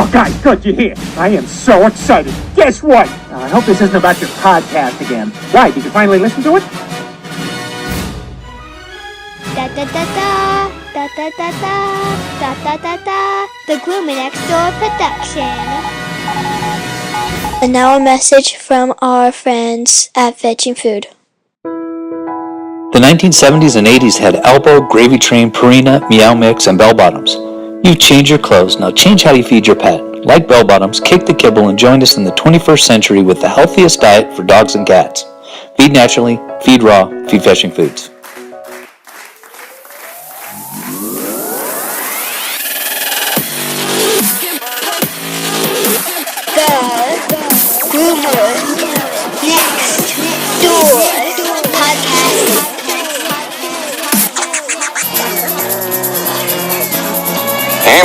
Oh, guys, good, you hear? I am so excited. Guess what? I hope this isn't about your podcast again. Why, did you finally listen to it? Da da da da, da da da da, da da da da. The Gloomy Next Door production. And now a message from our friends at Fetching Food. The 1970s and 80s had Elbow, Gravy Train, Purina, Meow Mix, and Bell Bottoms. You've changed your clothes, now change how you feed your pet. Like Bell Bottoms, kick the kibble and join us in the 21st century with the healthiest diet for dogs and cats. Feed naturally, feed raw, feed Fetching Foods.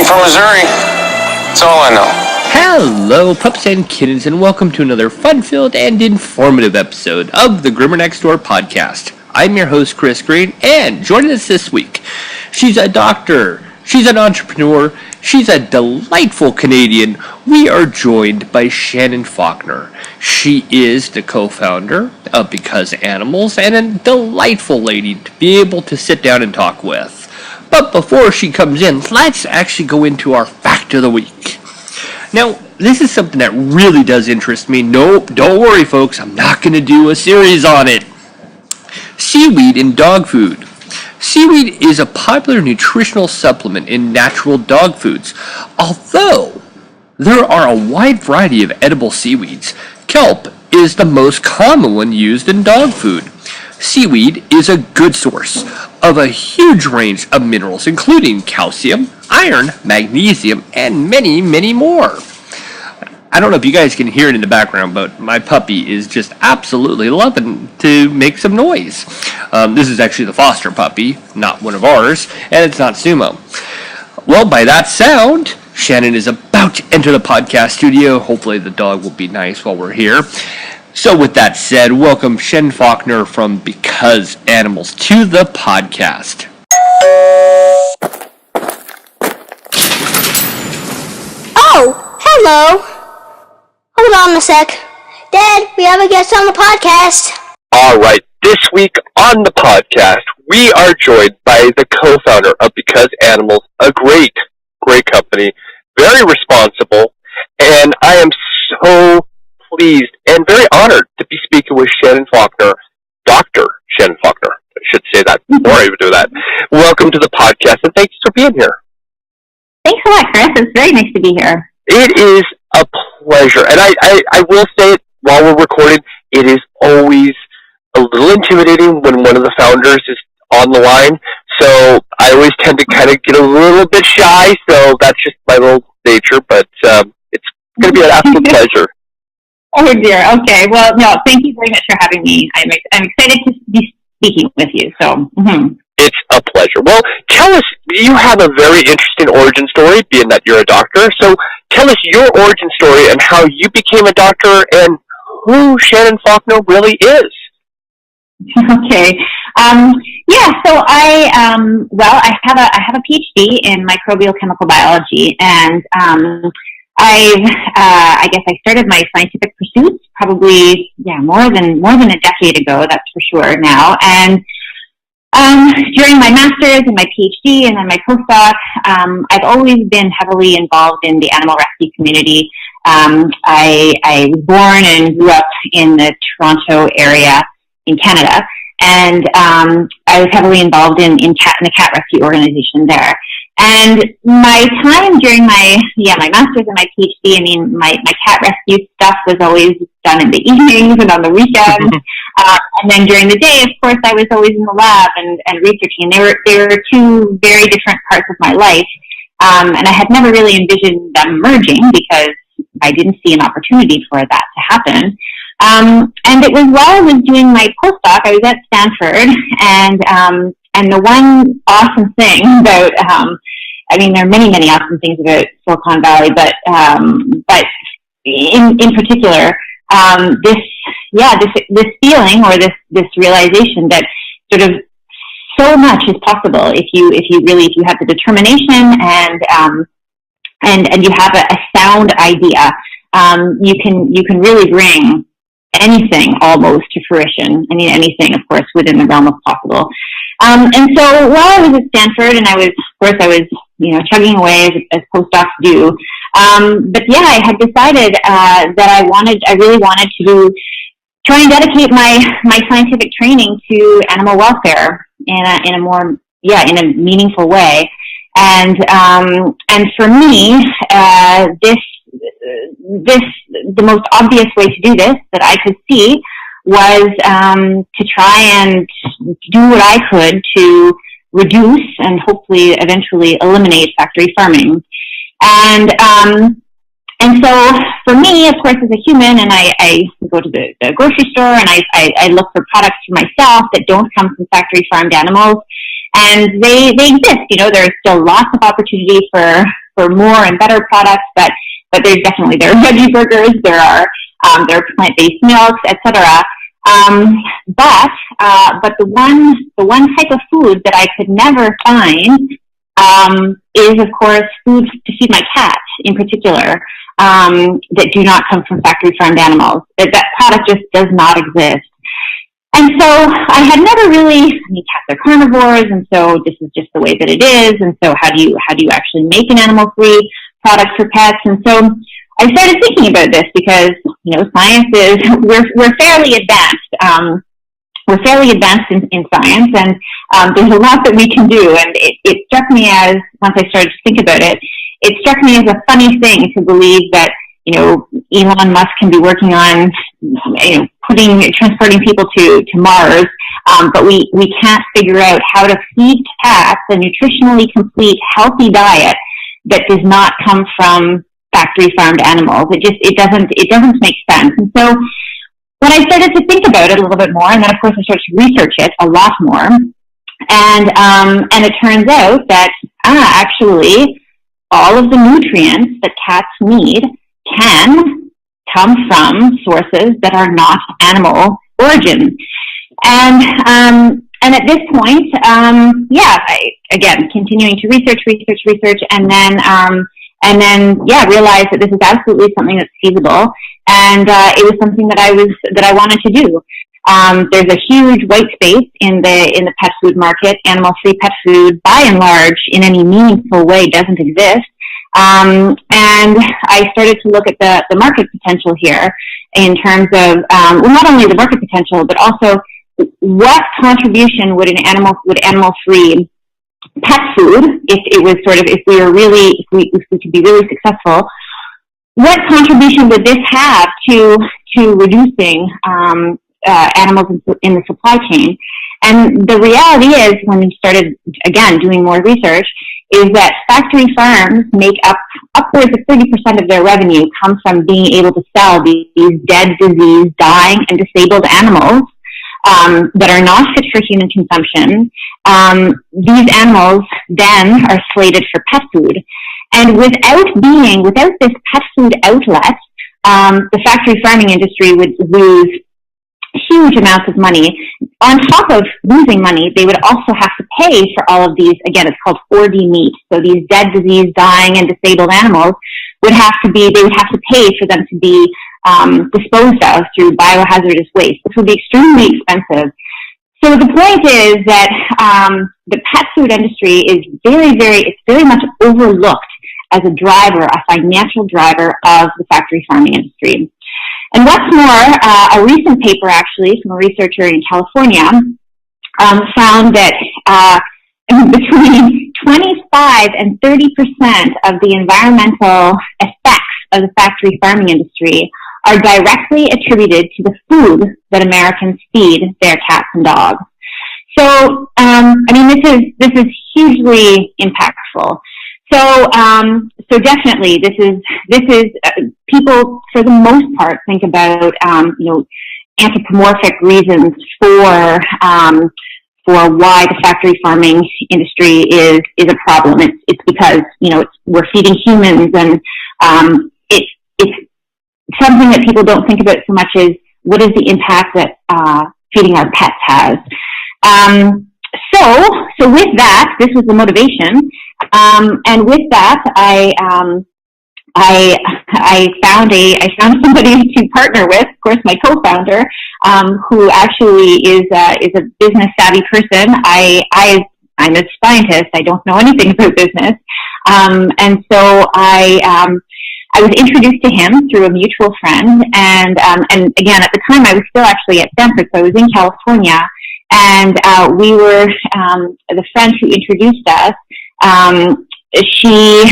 From Missouri. That's all I know. Hello, pups and kittens, and welcome to another fun-filled and informative episode of the Groomer Next Door podcast. I'm your host, Chris Green, and joining us this week, she's a doctor, she's an entrepreneur, she's a delightful Canadian. We are joined by Shannon Faulkner. She is the co-founder of Because Animals and a delightful lady to be able to sit down and talk with. But before she comes in, let's actually go into our fact of the week. Now, this is something that really does interest me. No, don't worry, folks. I'm not going to do a series on it. Seaweed in dog food. Seaweed is a popular nutritional supplement in natural dog foods. Although there are a wide variety of edible seaweeds, kelp is the most common one used in dog food. Seaweed is a good source of a huge range of minerals, including calcium, iron, magnesium, and many, many more. I don't know if you guys can hear it in the background, but my puppy is just absolutely loving to make some noise. This is actually the foster puppy, not one of ours, and it's not Sumo. Well, by that sound, Shannon is about to enter the podcast studio. Hopefully the dog will be nice while we're here. So with that said, welcome Shannon Faulkner from Because Animals to the podcast. Oh, hello. Hold on a sec. Dad, we have a guest on the podcast. All right, this week on the podcast, we are joined by the co-founder of Because Animals, a great company, very responsible, and I am so pleased and very honored to be speaking with Shannon Faulkner, Dr. Shannon Faulkner. I should say that before I even do that. Welcome to the podcast, and thanks for being here. Thanks a lot, Chris. It's very nice to be here. It is a pleasure, and I will say it while we're recording, it is always a little intimidating when one of the founders is on the line, so I always tend to kind of get a little bit shy, so that's just my little nature, but it's going to be an absolute pleasure. Oh dear. Okay. Well, no. Thank you very much for having me. I'm excited to be speaking with you. So. It's a pleasure. Well, tell us. You have a very interesting origin story, being that you're a doctor. So, tell us your origin story and how you became a doctor and who Shannon Faulkner really is. Okay. Yeah. So I have a PhD in microbial chemical biology, and I guess I started my scientific pursuits probably more than a decade ago. That's for sure now. And during my master's and my PhD and then my postdoc, I've always been heavily involved in the animal rescue community. I was born and grew up in the Toronto area in Canada, and I was heavily involved in the cat rescue organization there. And my time during my master's and my PhD, I mean, my cat rescue stuff was always done in the evenings and on the weekends. And then during the day, of course, I was always in the lab and researching. They were two very different parts of my life. And I had never really envisioned them merging because I didn't see an opportunity for that to happen. And it was while I was doing my postdoc, I was at Stanford, and the one awesome thing about, I mean, there are many, many awesome things about Silicon Valley, but in particular, this feeling or this realization that sort of so much is possible if you have the determination and you have a sound idea, you can really bring anything almost to fruition. I mean, anything, of course, within the realm of possible. And so while I was at Stanford, and I was, chugging away as postdocs do. But yeah, I had decided that I really wanted to try and dedicate my scientific training to animal welfare in a meaningful way. And for me, the most obvious way to do this that I could see was to try and do what I could to reduce and hopefully eventually eliminate factory farming. And so for me, of course, as a human, and I go to the grocery store and I look for products for myself that don't come from factory farmed animals, and they exist. There's still lots of opportunity for more and better products, but there are veggie burgers, there are plant-based milks, etc. But the one type of food that I could never find is, of course, food to feed my cats in particular, that do not come from factory farmed animals. That product just does not exist. And so I had never cats are carnivores, and so this is just the way that it is. And so how do you actually make an animal-free product for pets? And so I started thinking about this because, science is, we're fairly advanced. We're fairly advanced in science, and there's a lot that we can do. And it struck me as, once I started to think about it, it struck me as a funny thing to believe that, Elon Musk can be working on, transporting people to Mars, but we can't figure out how to feed cats a nutritionally complete, healthy diet that does not come from factory farmed animals. It doesn't make sense. And so when I started to think about it a little bit more, and then of course I started to research it a lot more, and it turns out that actually all of the nutrients that cats need can come from sources that are not animal origin. And at this point, continuing to research, and then realized that this is absolutely something that's feasible, and it was something that I wanted to do. There's a huge white space in the pet food market. Animal-free pet food, by and large, in any meaningful way, doesn't exist. And I started to look at the market potential here in terms of not only the market potential, but also what contribution would animal-free pet food, if we could be really successful, what contribution would this have to reducing animals in the supply chain? And the reality is, when we started again doing more research, is that factory farms make up upwards of 30% of their revenue come from being able to sell these dead, diseased, dying, and disabled animals that are not fit for human consumption. These animals then are slated for pet food. And without this pet food outlet, the factory farming industry would lose huge amounts of money. On top of losing money, they would also have to pay for all of these, again, it's called 4D meat. So these dead, diseased, dying, and disabled animals they would have to pay for them to be disposed of through biohazardous waste, which would be extremely expensive. So the point is that the pet food industry is it's very much overlooked as a driver, a financial driver of the factory farming industry. And what's more, a recent paper actually from a researcher in California found that between 25 and 30% of the environmental effects of the factory farming industry are directly attributed to the food that Americans feed their cats and dogs. So, this is hugely impactful. So definitely, this is people for the most part think about anthropomorphic reasons for why the factory farming industry is a problem. It's because we're feeding humans, and it's something that people don't think about so much is what is the impact that feeding our pets has. So with that, this was the motivation. And with that, I I found somebody to partner with, of course, my co-founder, who actually is a business savvy person. I'm a scientist. I don't know anything about business, and so I was introduced to him through a mutual friend, and again, at the time I was still actually at Stanford, so I was in California, and we were the friend who introduced us. She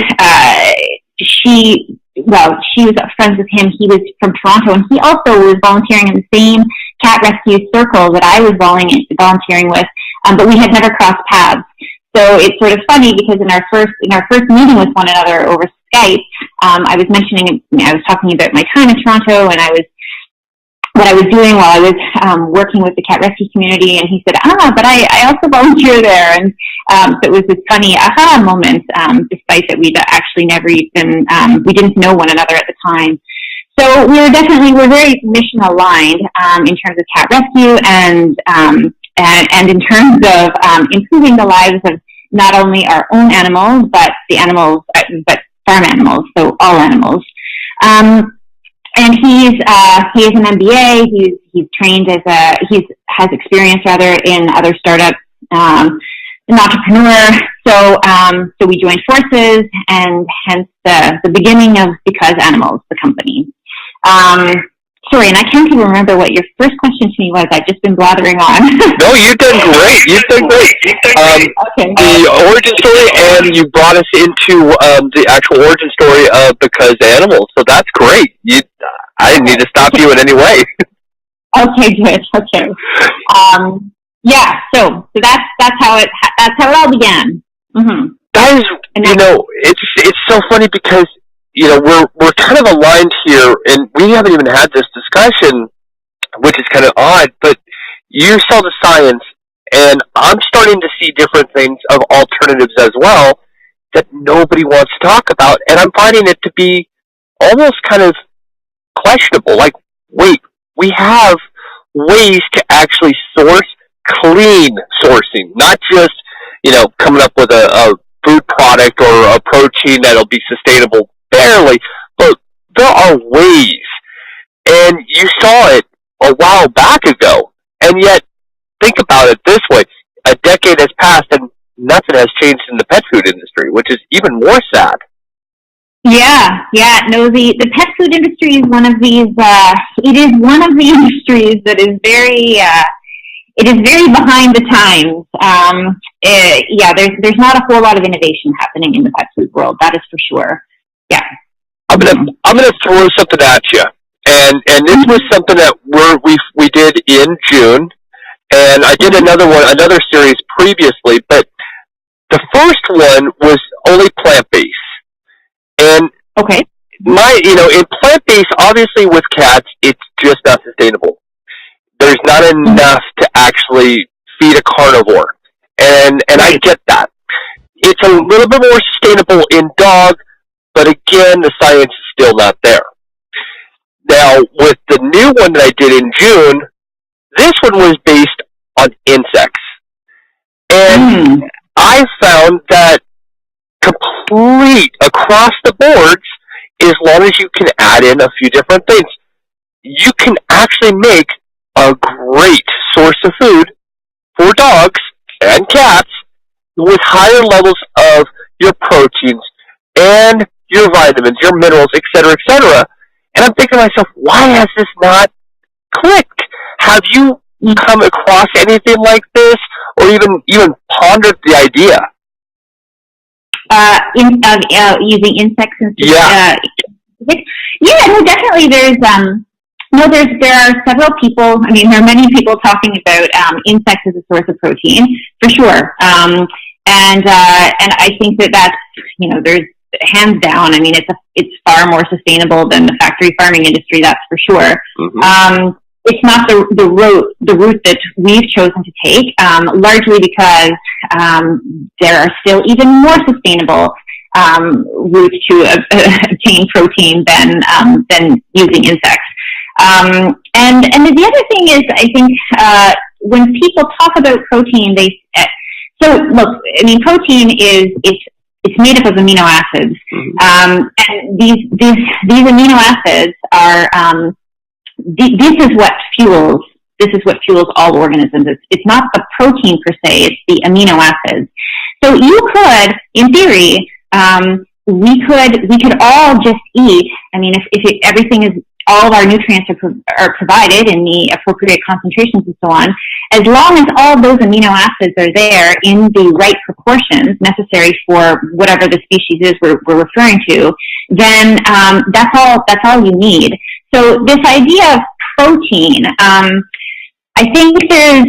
was friends with him. He was from Toronto, and he also was volunteering in the same cat rescue circle that I was volunteering with, but we had never crossed paths. So it's sort of funny because in our first meeting with one another over Skype, I was talking about my time in Toronto and what I was doing while I was working with the cat rescue community, and he said, but I also volunteer there, and so it was this funny aha moment, despite that we'd actually never even, we didn't know one another at the time. So we're very mission aligned in terms of cat rescue and in terms of improving the lives of not only our own animals, but the animals, but farm animals, so all animals. And he has an MBA. He's trained has experience rather in other startups, an entrepreneur. So we joined forces, and hence the beginning of Because Animals, the company. Sorry, and I can't even remember what your first question to me was. I've just been blathering on. No, you've done great. Okay. The origin story, and you brought us into the actual origin story of Because Animals. So that's great. I didn't need to stop you in any way. Okay, good. Okay. Yeah. So that's how it all began. Mm-hmm. That is, it's so funny because we're kind of aligned here, and we haven't even had this discussion, which is kind of odd, but you saw the science, and I'm starting to see different things of alternatives as well that nobody wants to talk about, and I'm finding it to be almost kind of questionable. Like, wait, we have ways to actually source clean sourcing, not just, coming up with a food product or a protein that'll be sustainable barely, but there are ways, and you saw it a while back ago, and yet think about it this way: a decade has passed and nothing has changed in the pet food industry, which is even more sad. No, the pet food industry is one of these. It is one of the industries that is very. It is very behind the times. There's not a whole lot of innovation happening in the pet food world. That is for sure. Yeah. I'm gonna throw something at you, and this was something that we did in June, and I did another series previously, but the first one was only plant-based, and okay, in plant-based, obviously with cats, it's just not sustainable. There's not enough to actually feed a carnivore, and I get that. It's a little bit more sustainable in dog. But again, the science is still not there. Now, with the new one that I did in June, this one was based on insects. And I found that complete across the boards, as long as you can add in a few different things, you can actually make a great source of food for dogs and cats with higher levels of your proteins and your vitamins, your minerals, etc., etc. And I'm thinking to myself, why has this not clicked? Have you come across anything like this, or even pondered the idea? Using insects and yeah, definitely. There are several people. I mean, there are many people talking about insects as a source of protein for sure. And I think that's there's. Hands down, I mean, it's far more sustainable than the factory farming industry. That's for sure. Mm-hmm. It's not the route that we've chosen to take, largely because there are still even more sustainable routes to obtain protein than using insects. And the other thing is, I think when people talk about protein, protein is it's made up of amino acids, And these amino acids are this is what fuels all organisms. It's not the protein per se; it's the amino acids. So you could, in theory, we could all just eat. I mean, if everything is, all of our nutrients are provided in the appropriate concentrations and so on, as long as all those amino acids are there in the right proportions necessary for whatever the species is we're referring to, then that's all you need. So this idea of protein, I think there's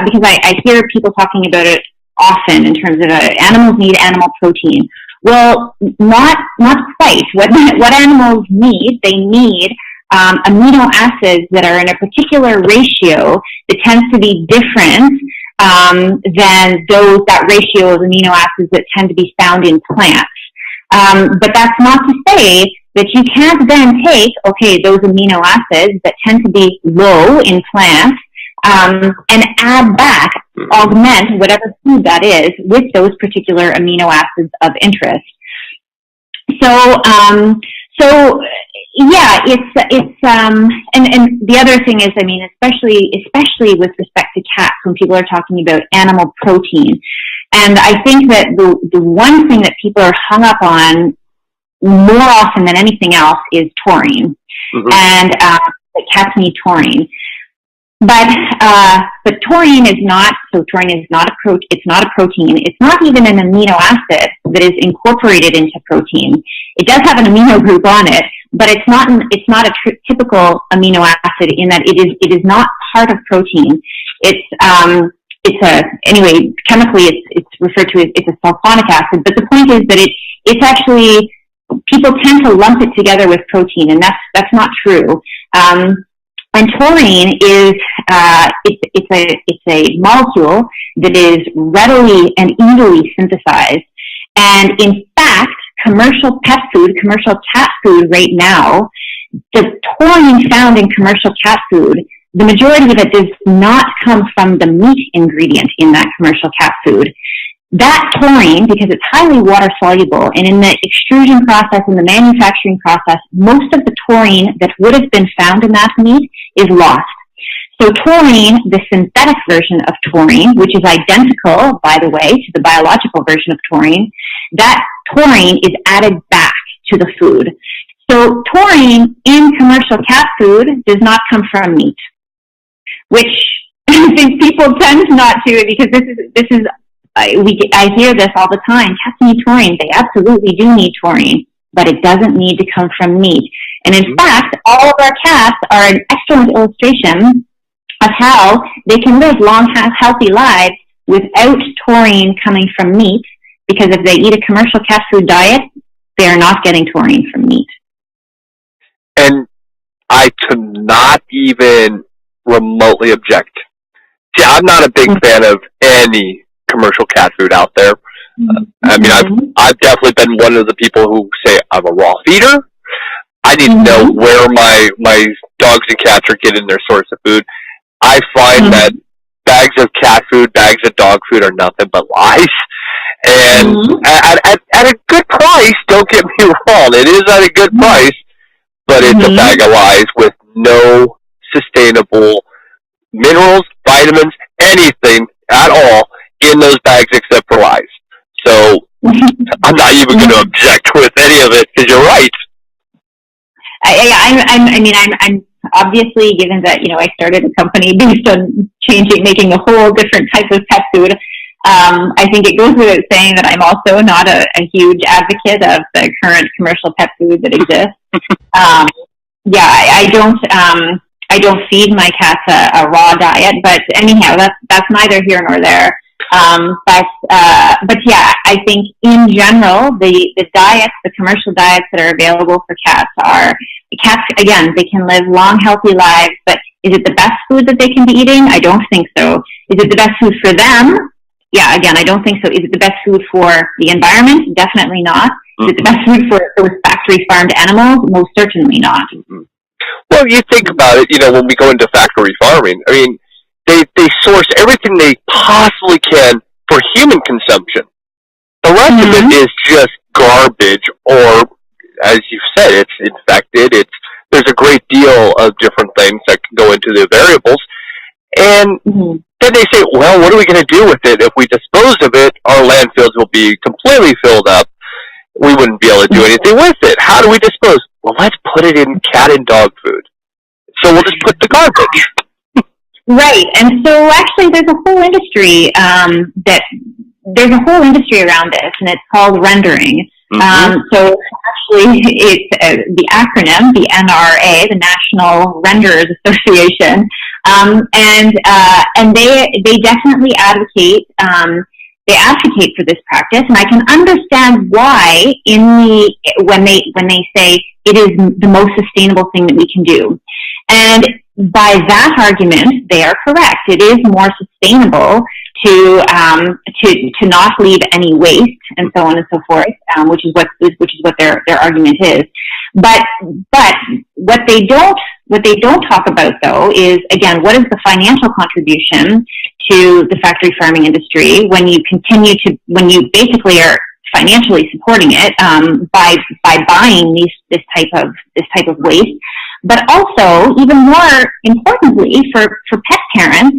because I hear people talking about it often in terms of animals need animal protein. Well, not quite. What animals need, they need amino acids that are in a particular ratio that tends to be different than that ratio of amino acids that tend to be found in plants. But that's not to say that you can't then take, those amino acids that tend to be low in plants and add back, augment whatever food that is with those particular amino acids of interest. So yeah, it's and the other thing is, I mean, especially with respect to cats, when people are talking about animal protein, and I think that the one thing that people are hung up on more often than anything else is taurine, and that cats need taurine. But taurine is not. So taurine is not it's not a protein. It's not even an amino acid that is incorporated into protein. It does have an amino group on it, but it's not a typical amino acid in that it is not part of protein. Anyway, chemically it's referred to as it's a sulfonic acid. But the point is that it's actually, people tend to lump it together with protein, and that's not true. And taurine is it's a molecule that is readily and easily synthesized. And in fact, commercial cat food right now, the taurine found in commercial cat food, the majority of it does not come from the meat ingredient in that commercial cat food. That taurine, because it's highly water soluble, and in the extrusion process, in the manufacturing process, most of the taurine that would have been found in that meat is lost. So taurine, the synthetic version of taurine, which is identical, by the way, to the biological version of taurine, that taurine is added back to the food. So taurine in commercial cat food does not come from meat, which I think people tend not to, because this is I hear this all the time. Cats need taurine. They absolutely do need taurine, but it doesn't need to come from meat. And in fact, all of our cats are an excellent illustration of how they can live long, healthy lives without taurine coming from meat, because if they eat a commercial cat food diet, they are not getting taurine from meat. And I cannot even remotely object. See, I'm not a big fan of any commercial cat food out there. I mean, I've definitely been one of the people who say I'm a raw feeder. I need to know where my dogs and cats are getting their source of food. I find that bags of cat food, bags of dog food are nothing but lies. And at a good price, don't get me wrong, it is at a good price, but it's a bag of lies with no sustainable minerals, vitamins, anything at all in those bags except for lies. So I'm not even going to object with any of it, because you're right. I'm obviously, given that, I started a company based on making a whole different type of pet food, I think it goes without saying that I'm also not a huge advocate of the current commercial pet food that exists. I don't feed my cats a raw diet, but anyhow, that's neither here nor there. But yeah, I think in general, the diets, the commercial diets that are available for cats again, they can live long, healthy lives, but is it the best food that they can be eating? I don't think so. Is it the best food for them? Yeah, again, I don't think so. Is it the best food for the environment? Definitely not. Is it the best food for those factory farmed animals? Most certainly not. Well, you think about it, when we go into factory farming, I mean, they source everything they possibly can for human consumption. The rest of it is just garbage, or as you said, it's infected. There's a great deal of different things that can go into the variables. And then they say, well, what are we going to do with it? If we dispose of it, our landfills will be completely filled up. We wouldn't be able to do anything with it. How do we dispose? Well, let's put it in cat and dog food. So we'll just put the garbage. Right, and so actually there's a whole industry around this, and it's called rendering. So actually, it's the acronym, the NRA, the National Renderers Association, and they definitely advocate. They advocate for this practice, and I can understand why when they say it is the most sustainable thing that we can do. And by that argument, they are correct. It is more sustainable to not leave any waste and so on and so forth, which is what their argument is. But what they don't talk about, though, is, again, what is the financial contribution to the factory farming industry when you basically are financially supporting it by buying this type of waste. But also, even more importantly, for pet parents,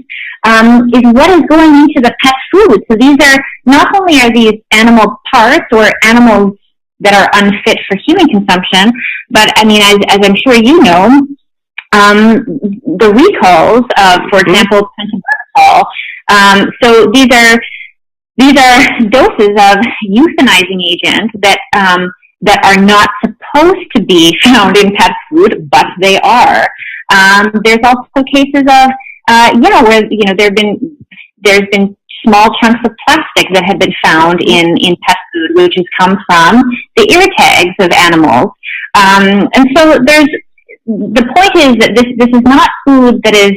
is what is going into the pet food. So these are, not only are these animal parts or animals that are unfit for human consumption, but I mean, as I'm sure you know, the recalls of, for example, pentobarbital. So these are doses of euthanizing agents that are not supposed to be found in pet food, but they are. There's also cases of where there's been small chunks of plastic that have been found in pet food, which has come from the ear tags of animals. And so the point is that this is not food that is,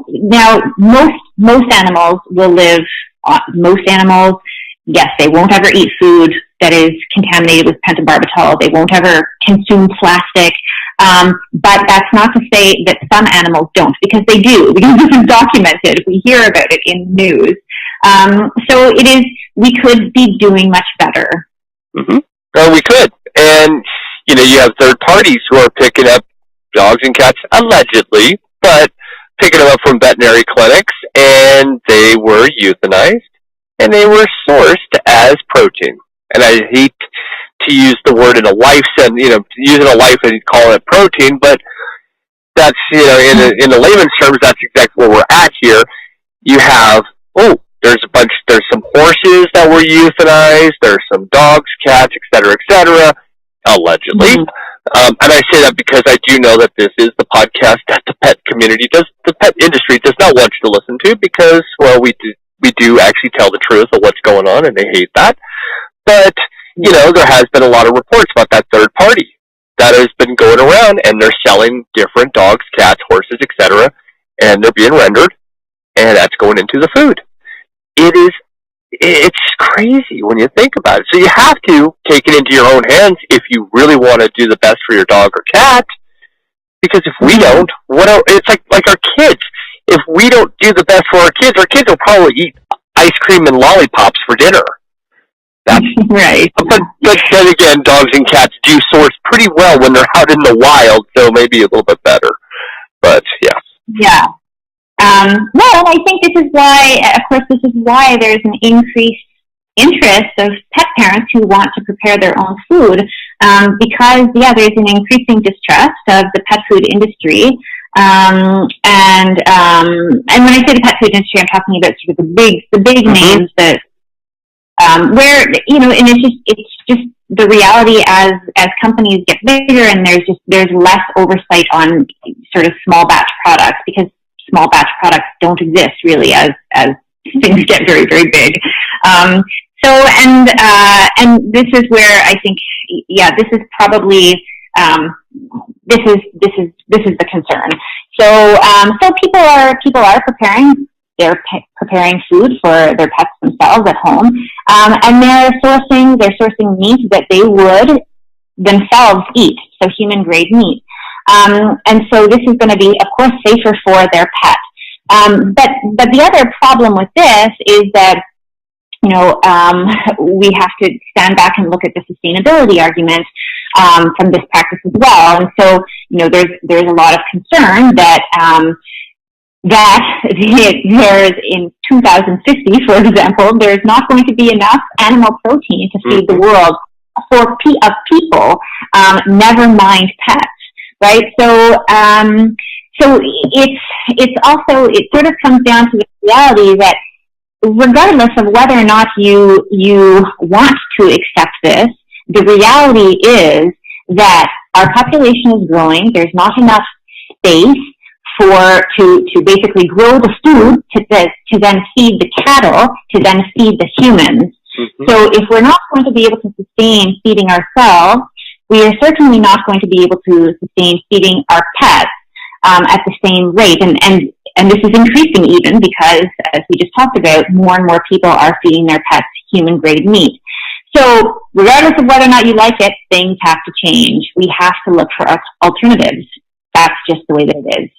now most animals will live, most animals, yes, they won't ever eat food that is contaminated with pentobarbital. They won't ever consume plastic. But that's not to say that some animals don't, because they do, because this is documented. We hear about it in news. So we could be doing much better. Well, we could. And, you have third parties who are picking up dogs and cats, allegedly, but picking them up from veterinary clinics, and they were euthanized, and they were sourced as protein. And I hate to use the word in a life sense, using a life and calling it protein, but that's, in the layman's terms, that's exactly where we're at here. You have, there's some horses that were euthanized, there's some dogs, cats, et cetera, allegedly. And I say that because I do know that this is the podcast that the pet industry does not want you to listen to, because, well, we do actually tell the truth of what's going on, and they hate that. But, there has been a lot of reports about that third party that has been going around, and they're selling different dogs, cats, horses, etc., and they're being rendered, and that's going into the food. It's crazy when you think about it. So you have to take it into your own hands if you really want to do the best for your dog or cat, because if we don't, it's like our kids. If we don't do the best for our kids will probably eat ice cream and lollipops for dinner. That's right. But then again, dogs and cats do source pretty well when they're out in the wild, so maybe a little bit better. But, yeah. Yeah. Well, I think this is why there's an increased interest of pet parents who want to prepare their own food, because, there's an increasing distrust of the pet food industry. And when I say the pet food industry, I'm talking about sort of the big names that, where, and it's just the reality as companies get bigger, and there's less oversight on sort of small batch products, because small batch products don't exist really as things get very, very big. And this is where I think, this is probably, this is the concern. So people are preparing. They're preparing food for their pets themselves at home, and they're sourcing meat that they would themselves eat, so human grade meat. And so this is going to be, of course, safer for their pet. But the other problem with this is that we have to stand back and look at the sustainability argument from this practice as well. And so, there's a lot of concern that there's in 2050, for example, there's not going to be enough animal protein to feed the world of people, never mind pets, right? So it sort of comes down to the reality that regardless of whether or not you want to accept this, the reality is that our population is growing. There's not enough space to basically grow the food to then feed the cattle, to then feed the humans. Mm-hmm. So if we're not going to be able to sustain feeding ourselves, we are certainly not going to be able to sustain feeding our pets at the same rate. And this is increasing even because, as we just talked about, more and more people are feeding their pets human-grade meat. So regardless of whether or not you like it, things have to change. We have to look for alternatives. That's just the way that it is.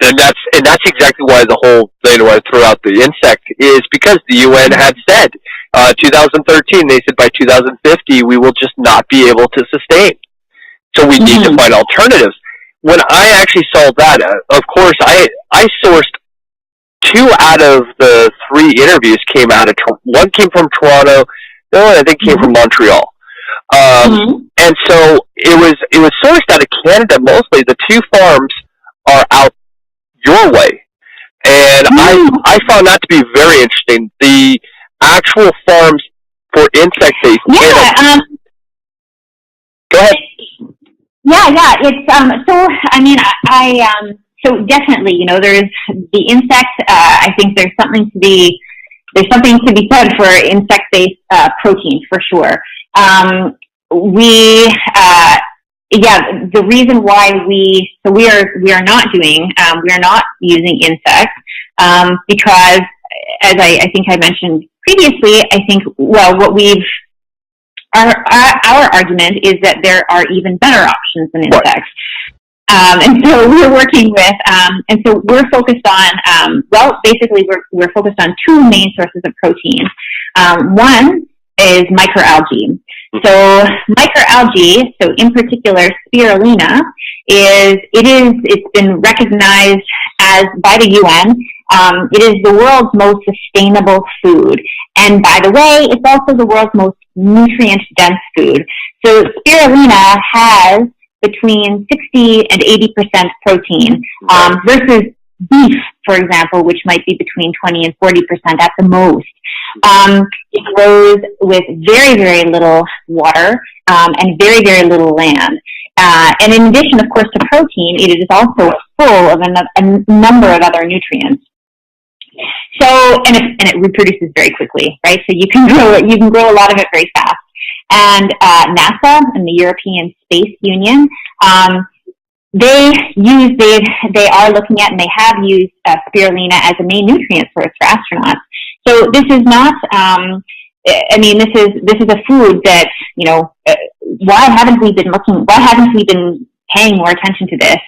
And that's exactly why the whole thing I threw out the insect is because the UN had said, 2013, they said by 2050 we will just not be able to sustain. So we need to find alternatives. When I actually saw that, of course, I sourced 2 out of the 3 interviews one came from Toronto, the other one I think came from Montreal. And so it was sourced out of Canada mostly. The 2 farms are out your way. And I found that to be very interesting. The actual farms for insect-based Canada. Go ahead. Yeah. It's so definitely, there's the insect. I think there's something to be said for insect-based protein for sure. The reason why we are not using insects because, as I think I mentioned previously, I think our argument is that there are even better options than insects. And so we're working with, and so we're focused on, basically we're focused on 2 main sources of protein. One is microalgae. So microalgae, so in particular spirulina, it's been recognized as by the UN. It is the world's most sustainable food. And by the way, it's also the world's most nutrient-dense food. So spirulina has between 60 and 80% protein, versus beef, for example, which might be between 20 and 40% at the most. It grows with very, very little water, and very, very little land. And in addition, of course, to protein, it is also full of a number of other nutrients. So, and it reproduces very quickly, right? So you can grow a lot of it very fast. And NASA and the European Space Union, they are looking at, and they have used spirulina as a main nutrient source for astronauts. So this is not, this is a food that, why haven't we been paying more attention to this?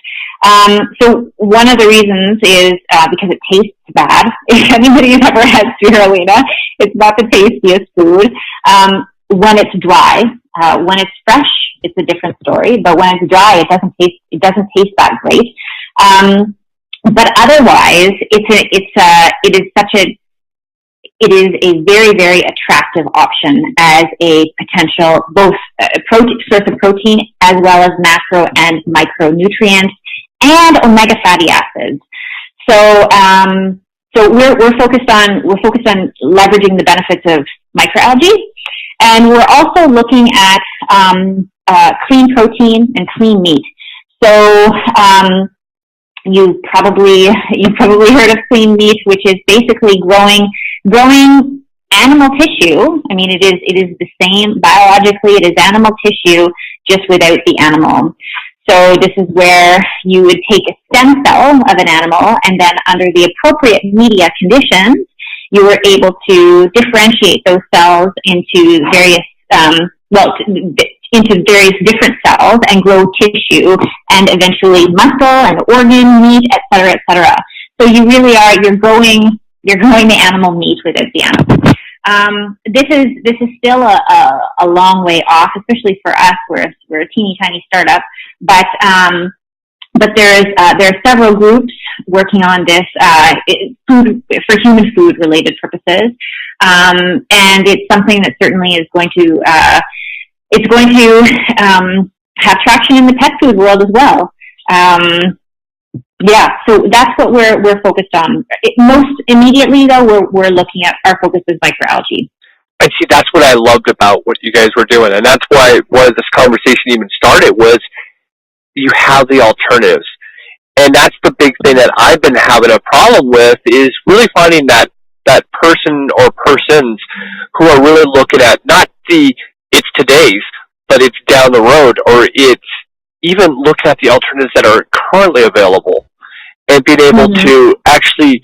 So one of the reasons is because it tastes bad. If anybody has ever had spirulina, it's not the tastiest food. When it's dry, when it's fresh, it's a different story. But when it's dry, it doesn't taste that great. But otherwise, it is a very, very attractive option as a potential both source of protein as well as macro and micronutrients and omega fatty acids. So we're focused on leveraging the benefits of microalgae, and we're also looking at clean protein and clean meat. So you probably heard of clean meat, which is basically growing animal tissue. I mean, it is the same biologically. It is animal tissue, just without the animal. So this is where you would take a stem cell of an animal, and then under the appropriate media conditions, you were able to differentiate those cells into various different cells and grow tissue and eventually muscle and organ, meat, et cetera, et cetera. So you're growing the animal meat without the animal. This is still a long way off, especially for us. We're a teeny tiny startup, but there are several groups working on this food for human food related purposes, and it's something that certainly is going to have traction in the pet food world as well. So that's what we're focused on. Most immediately, though, we're looking at our focus is microalgae. And see, that's what I loved about what you guys were doing, and that's why this conversation even started was you have the alternatives. And that's the big thing that I've been having a problem with is really finding that person or persons who are really looking at not it's today's, but it's down the road, or it's even looking at the alternatives that are currently available and being able to actually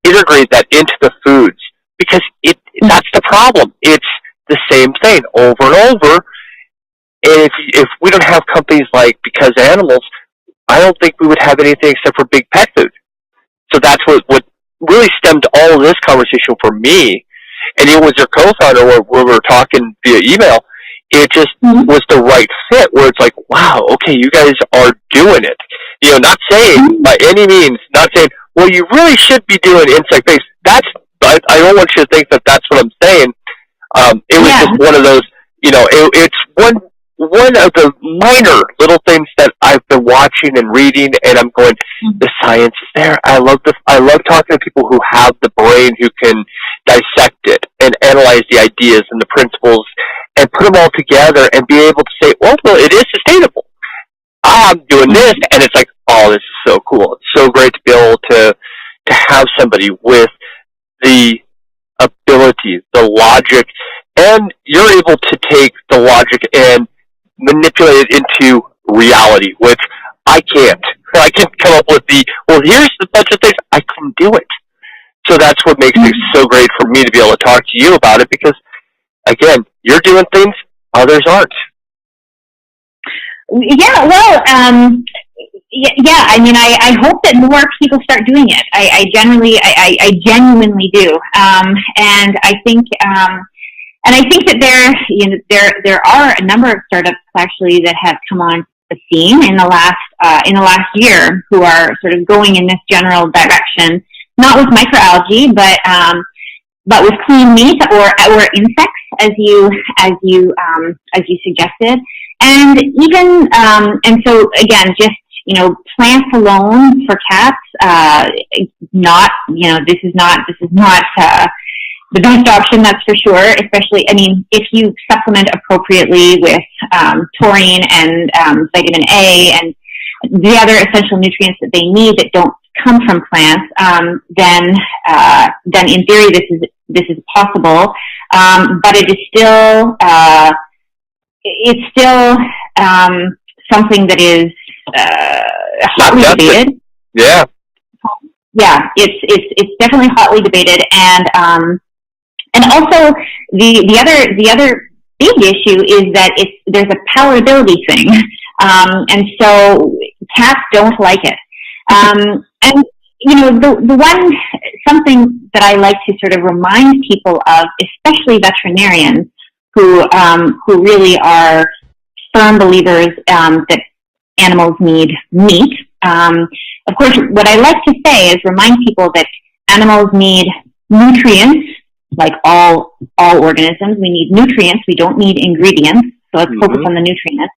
integrate that into the foods, because that's the problem. It's the same thing over and over. And if we don't have companies like Because Animals, I don't think we would have anything except for big pet food. So that's what really stemmed all of this conversation for me. And it was your co-founder where we were talking via email. It just was the right fit where it's like, wow, okay, you guys are doing it. You know, not saying by any means, not saying, well, you really should be doing insect-based. I don't want you to think that that's what I'm saying. It was just one of those, you know, it's one of the minor little things that I've been watching and reading, and I'm going, the science is there. I love talking to people who have the brain, who can dissect it and analyze the ideas and the principles and put them all together and be able to say, well, it is sustainable. I'm doing this, and it's like, oh, this is so cool. It's so great to be able to have somebody with the ability, the logic, and you're able to take the logic and manipulate it into reality, which I can't. I can't come up with here's a bunch of things. I couldn't do it. So that's what makes it so great for me to be able to talk to you about it, because, again, you're doing things others aren't. Yeah, well, I mean, I hope that more people start doing it. I genuinely do. And I think that there are a number of startups actually that have come on the scene in the last year who are sort of going in this general direction, not with microalgae, but with clean meat or insects, as you suggested, and even and so again, just plants alone for cats, this is not the best option, that's for sure. Especially, I mean, if you supplement appropriately with taurine and vitamin A and the other essential nutrients that they need that don't come from plants, then in theory this is possible. But it is still something that is hotly debated. Yeah. Yeah, it's definitely hotly debated, and also the other big issue is that there's a palatability thing, and so cats don't like it. And something that I like to sort of remind people of, especially veterinarians who really are firm believers that animals need meat. Of course, what I like to say is remind people that animals need nutrients, like all organisms. We need nutrients. We don't need ingredients. So let's focus on the nutrients.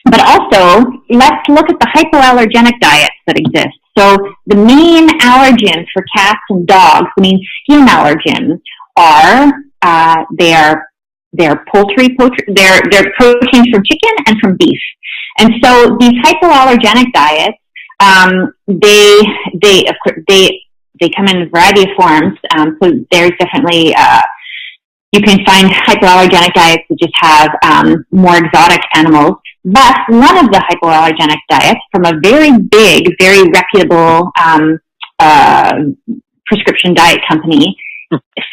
But also, let's look at the hypoallergenic diets that exist. So the main allergens for cats and dogs, the main skin allergens, are they're proteins from chicken and from beef. And so these hypoallergenic diets, they come in a variety of forms. So there's definitely you can find hypoallergenic diets that just have more exotic animals. But one of the hypoallergenic diets from a very big, very reputable prescription diet company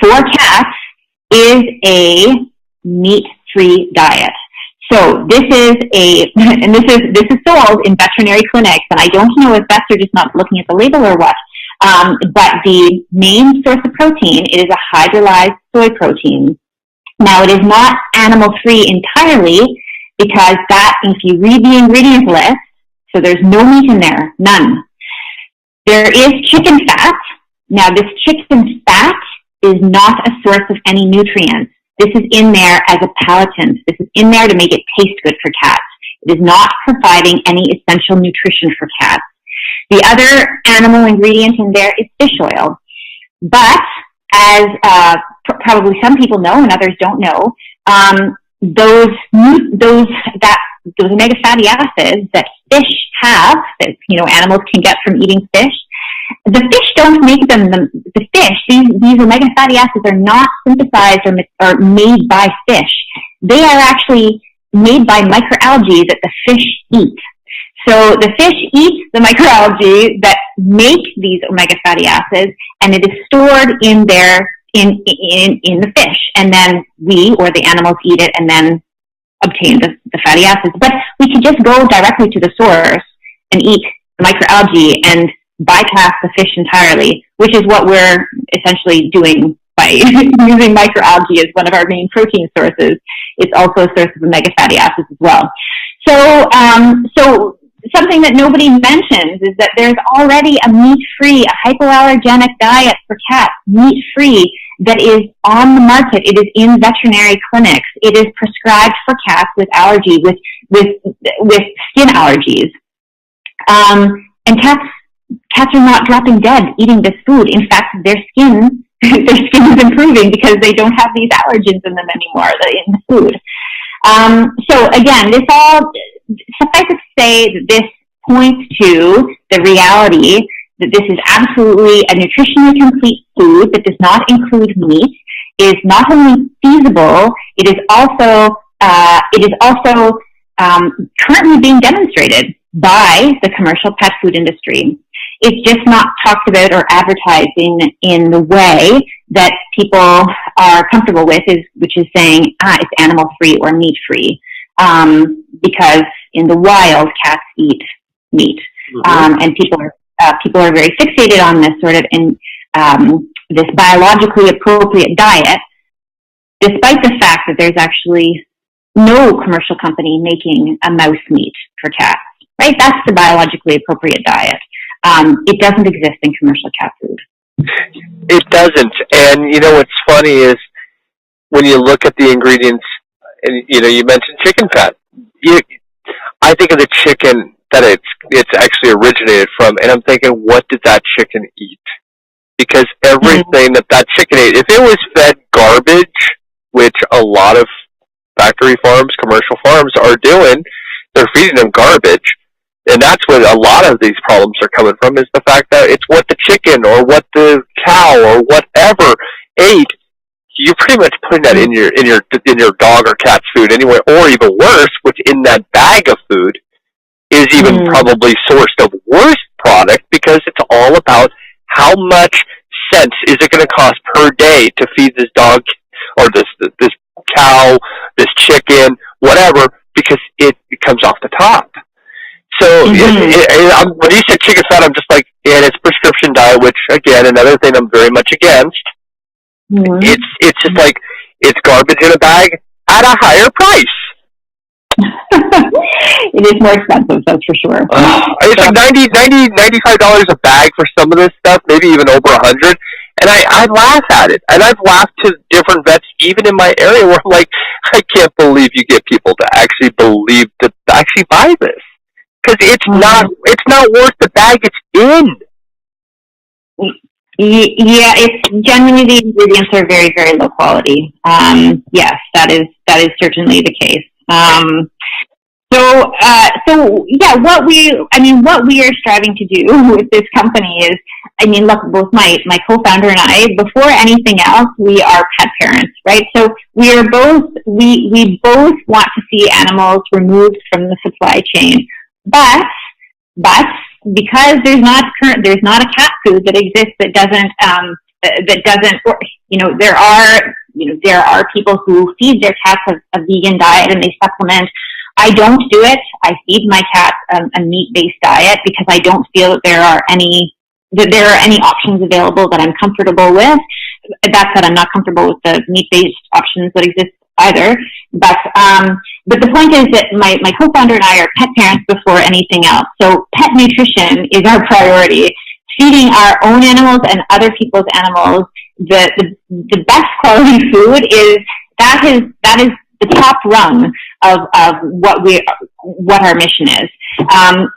for cats is a meat-free diet. So this is sold in veterinary clinics, and I don't know if vets are just not looking at the label or what. But the main source of protein, it is a hydrolyzed soy protein. Now, it is not animal-free entirely, because that, if you read the ingredients list, so there's no meat in there, none. There is chicken fat. Now, this chicken fat is not a source of any nutrients. This is in there as a palatant. This is in there to make it taste good for cats. It is not providing any essential nutrition for cats. The other animal ingredient in there is fish oil. But, as probably some people know and others don't know, those omega fatty acids that fish have, that animals can get from eating fish, the fish don't make them. The fish, these omega fatty acids are not synthesized or made by fish. They are actually made by microalgae that the fish eat. So the fish eats the microalgae that make these omega fatty acids, and it is stored in the fish, and then we, or the animals, eat it and then obtain the fatty acids. But we could just go directly to the source and eat the microalgae and bypass the fish entirely, which is what we're essentially doing by using microalgae as one of our main protein sources. It's also a source of omega fatty acids as well. So something that nobody mentions is that there's already a meat-free, a hypoallergenic diet for cats, meat-free, that is on the market. It is in veterinary clinics. It is prescribed for cats with allergy, with skin allergies. And cats are not dropping dead eating this food. In fact, their skin is improving because they don't have these allergens in them anymore in the food. So again, this all, suffice it to say that this points to the reality that this is absolutely a nutritionally complete food that does not include meat, is not only feasible, it is also currently being demonstrated by the commercial pet food industry. It's just not talked about or advertised in the way that people are comfortable with, which is saying, it's animal-free or meat-free, because in the wild, cats eat meat. Mm-hmm. And people are very fixated on this sort of this biologically appropriate diet, despite the fact that there's actually no commercial company making a mouse meat for cats, right? That's the biologically appropriate diet. It doesn't exist in commercial cat food. It doesn't. And, what's funny is when you look at the ingredients, and, you mentioned chicken fat. I think of the chicken that it's actually originated from, and I'm thinking, what did that chicken eat? Because everything that chicken ate, if it was fed garbage, which a lot of factory farms, commercial farms are doing, they're feeding them garbage. And that's where a lot of these problems are coming from, is the fact that it's what the chicken or what the cow or whatever ate. You're pretty much putting that in your dog or cat's food anyway, or even worse, which in that bag of food is even probably sourced of worse product, because it's all about how much cents is it going to cost per day to feed this dog or this cow, this chicken, whatever, because it comes off the top. So when you said chicken fat, I'm just like, and it's prescription diet, which again, another thing I'm very much against. Mm-hmm. It's just like, it's garbage in a bag at a higher price. It is more expensive, that's for sure. It's like $95 a bag for some of this stuff, maybe even over $100. And I laugh at it. And I've laughed to different vets, even in my area, where I'm like, I can't believe you get people to actually buy this. Because it's not worth the bag it's in. Yeah, it's generally, the ingredients are very, very low quality. Yes, that is certainly the case. So yeah, what we are striving to do with this company is, look, both my co-founder and I, before anything else, we are pet parents, right? So we both want to see animals removed from the supply chain. But because there's not a cat food that exists that doesn't work, there are people who feed their cats a vegan diet and they supplement. I don't do it. I feed my cats a meat-based diet because I don't feel that there are any that there are any options available that I'm comfortable with. That said, I'm not comfortable with the meat-based options that exist either. But the point is that my co-founder and I are pet parents before anything else. So pet nutrition is our priority. Feeding our own animals and other people's animals the best quality food is the top rung of what our mission is.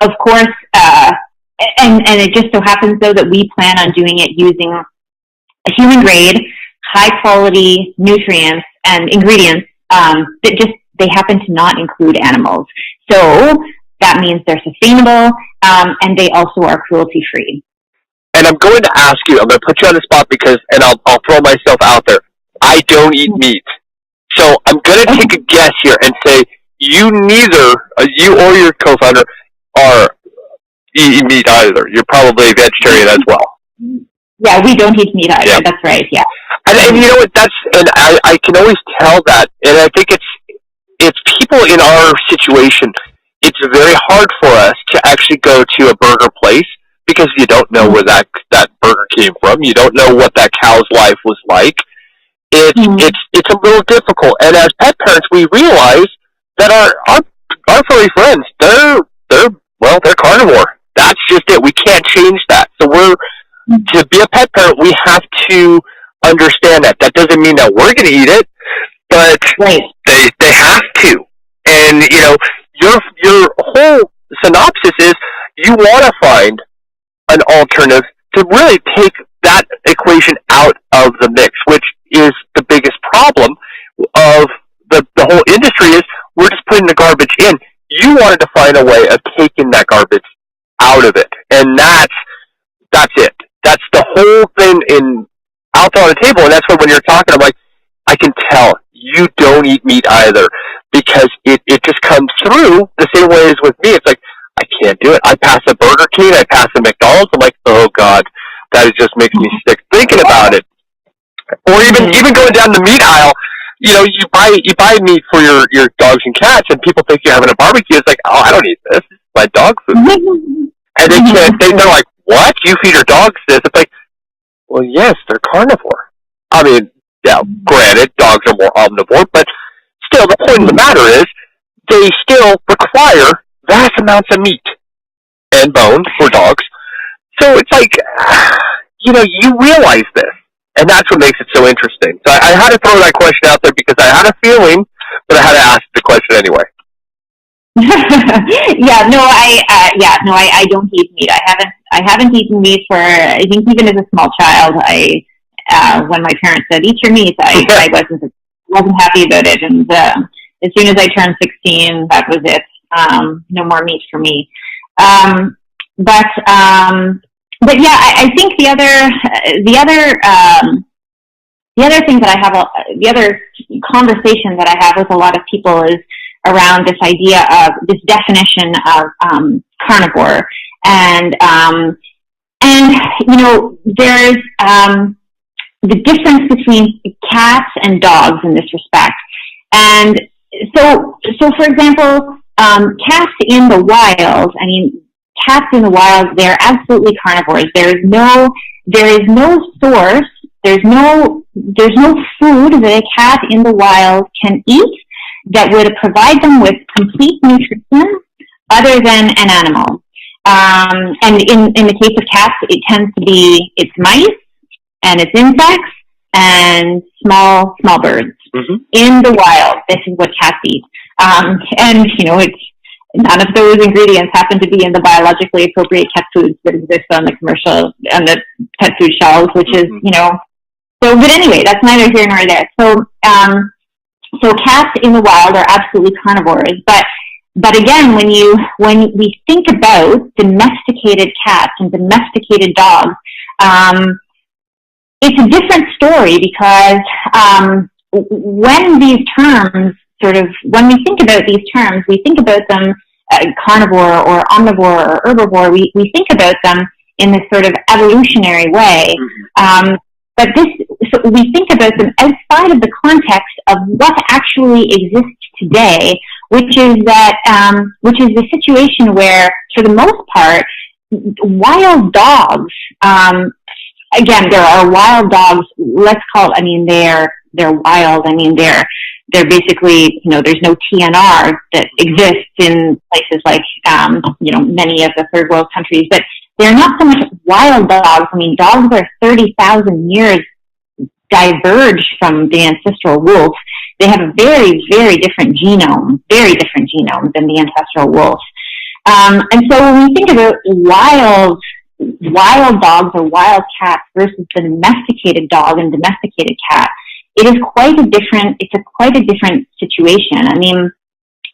Of course, and it just so happens though that we plan on doing it using a human grade, high quality nutrients and ingredients that they happen to not include animals. So that means they're sustainable and they also are cruelty free. And I'm going to ask you, I'm going to put you on the spot and I'll throw myself out there. I don't eat meat. So I'm going to take a guess here and say you or your co-founder are eating meat either. You're probably a vegetarian as well. Yeah, we don't eat meat either. Yeah. That's right. Yeah. And you know what? I can always tell that, and I think it's people in our situation. It's very hard for us to actually go to a burger place because you don't know where that burger came from. You don't know what that cow's life was like. It's a little difficult. And as pet parents, we realize that our furry friends, they're carnivore. That's just it. We can't change that. So to be a pet parent, we have to understand that. That doesn't mean that we're going to eat it, but they have to. And, you know, your whole synopsis is you want to find an alternative to really take that equation out of the mix, which is the biggest problem of the whole industry is we're just putting the garbage in. You wanted to find a way of taking that garbage out of it. And that's it. That's the whole thing out there on the table. And that's when you're talking, I'm like, I can tell you don't eat meat either because it just comes through the same way as with me. It's like, I can't do it. I pass a Burger King, I pass a McDonald's. I'm like, oh God, that just makes me sick thinking about it. Or even going down the meat aisle, you know, you buy meat for your dogs and cats, and people think you're having a barbecue. It's like, oh, I don't eat this. It's my dog food. And they're like, what? You feed your dogs this? It's like, well, yes, they're carnivore. I mean, yeah, granted, dogs are more omnivore, but still, the point of the matter is they still require vast amounts of meat and bone for dogs. So it's like, you know, you realize this, and that's what makes it so interesting. So I had to throw that question out there because I had a feeling, but I had to ask the question anyway. I don't eat meat. I haven't eaten meat for, I think even as a small child, when my parents said, eat your meat, I wasn't happy about it. And as soon as I turned 16, that was it. No more meat for me. But yeah, I think the other thing that I have, the other conversation that I have with a lot of people is around this idea of this definition of carnivore, and you know, there's the difference between cats and dogs in this respect. And so for example, cats in the wild, I mean, cats in the wild, they're absolutely carnivores. There is no source, there's no food that a cat in the wild can eat that would provide them with complete nutrition other than an animal. And in the case of cats, it tends to be it's mice and it's insects and small birds. Mm-hmm. In the wild, this is what cats eat. And you know, it's none of those ingredients happen to be in the biologically appropriate cat foods that exist on the pet food shelves, which is, you know, so, but anyway, that's neither here nor there. So cats in the wild are absolutely carnivores, but again, when we think about domesticated cats and domesticated dogs, it's a different story because, when these terms when we think about these terms, we think about them carnivore or omnivore or herbivore. We think about them in this sort of evolutionary way. But so we think about them outside of the context of what actually exists today, which is the situation where, for the most part, wild dogs Again, there are wild dogs. Let's call it. I mean, they're wild. I mean, they're basically, there's no TNR that exists in places like, many of the third world countries, but they're not so much wild dogs. I mean, dogs that are 30,000 years diverged from the ancestral wolf. They have a very, very different genome than the ancestral wolf. And so when we think about wild dogs or wild cats versus the domesticated dog and domesticated cat, it's quite a different situation. I mean,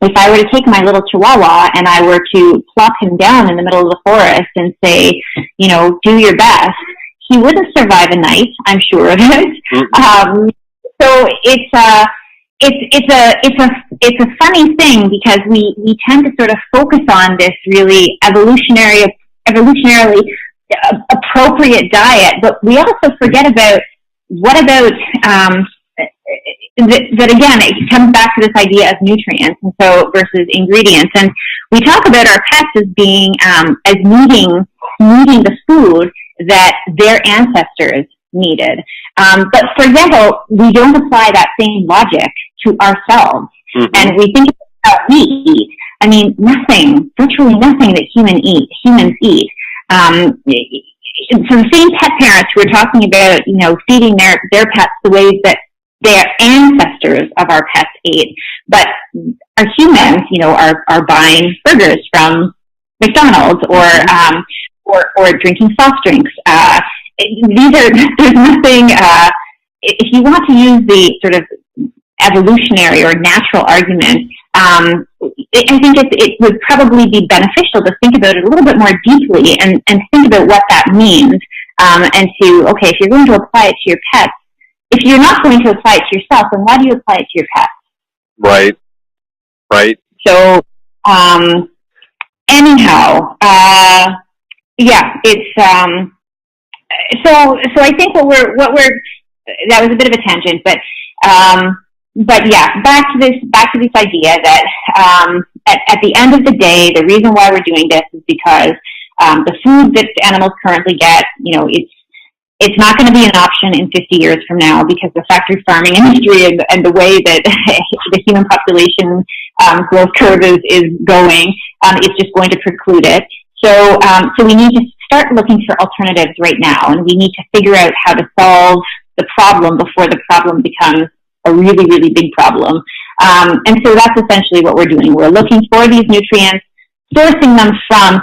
if I were to take my little Chihuahua and I were to plop him down in the middle of the forest and say, do your best, he wouldn't survive a night, I'm sure of it. So it's a funny thing because we tend to sort of focus on this really evolutionarily appropriate diet, but we also forget about that again, it comes back to this idea of nutrients and so versus ingredients. And we talk about our pets as being as needing the food that their ancestors needed. But for example, we don't apply that same logic to ourselves. Mm-hmm. And we think about what we eat. I mean, virtually nothing that humans eat. So the same pet parents who are talking about, feeding their pets the ways that their ancestors of our pets ate, but our humans, are buying burgers from McDonald's or drinking soft drinks. There's nothing. If you want to use the sort of evolutionary or natural argument, I think it would probably be beneficial to think about it a little bit more deeply and think about what that means. If you're going to apply it to your pets, if you're not going to apply it to yourself, then why do you apply it to your pets? Right. So, anyhow, it's so I think what we're that was a bit of a tangent, but yeah, back to this idea that at the end of the day, the reason why we're doing this is because the food that animals currently get, it's not going to be an option in 50 years from now because the factory farming industry and the way that the human population growth curve is going, it's just going to preclude it. So we need to start looking for alternatives right now, and we need to figure out how to solve the problem before the problem becomes a really, really big problem. And so that's essentially what we're doing. We're looking for these nutrients, sourcing them from